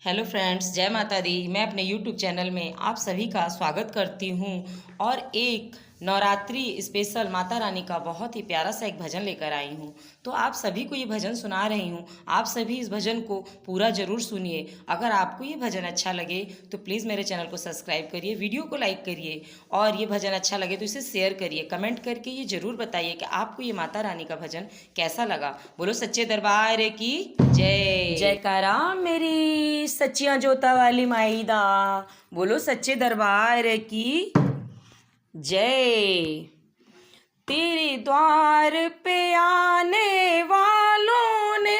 Hello friends, जय माता दी। मैं अपने यूट्यूब चैनल में आप सभी का स्वागत करती हूँ और एक नवरात्रि स्पेशल माता रानी का बहुत ही प्यारा सा एक भजन लेकर आई हूँ। तो आप सभी को ये भजन सुना रही हूँ। आप सभी इस भजन को पूरा ज़रूर सुनिए। अगर आपको ये भजन अच्छा लगे तो प्लीज़ मेरे चैनल को सब्सक्राइब करिए, वीडियो को लाइक करिए और ये भजन अच्छा लगे तो इसे शेयर करिए। कमेंट करके ये ज़रूर बताइए कि आपको ये माता रानी का भजन कैसा लगा। बोलो सच्चे दरबार की जय। जयकारा मेरी सच्चियां जोता वाली माई दा। बोलो सच्चे दरबार की जय। तेरे द्वार पे आने वालों ने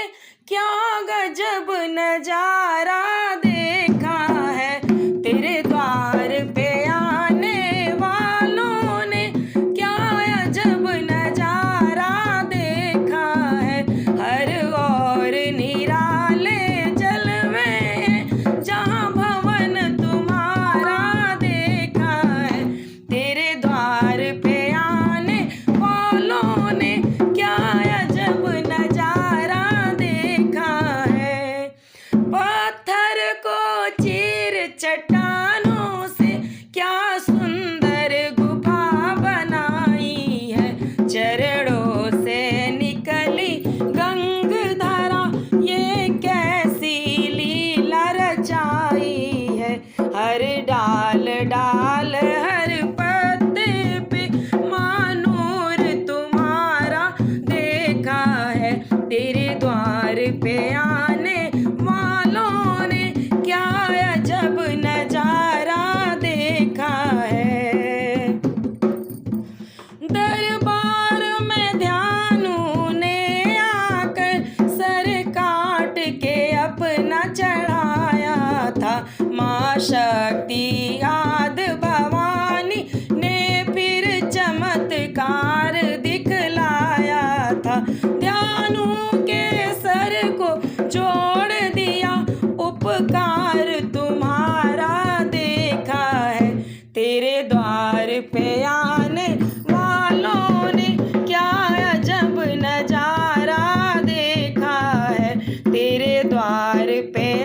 क्या गजब नजारा देखा है। तेरे द्वार पे आने वालों ने क्या अजब नजारा देखा है। हर और निराले जलवे हैं, जहाँ भवन तुम्हारा देखा है। तेरे द्वार पे आने वालों ने क्या अजब नजारा देखा है। पत्थर को चीर चट्टानों से क्या सुंदर गुफा बनाई है। चरणों से निकली गंगधारा, ये कैसी लीला रचाई है। हर डाल डाल हर पत्ते पे मानूर तुम्हारा देखा है। तेरे द्वार पे आने वालों ने क्या अजब नजारा देखा है। दरबार में ध्यानु ने आकर सर काट के अपना चढ़ाया था। माँ शक्ति आदि भवानी ने फिर चमत्कार दिखलाया था। ध्यानु के सर को जोड़ दिया, उपकार तुम्हारा देखा है। तेरे द्वार पे आने वालों ने क्या अजब नजारा देखा है। तेरे द्वार पे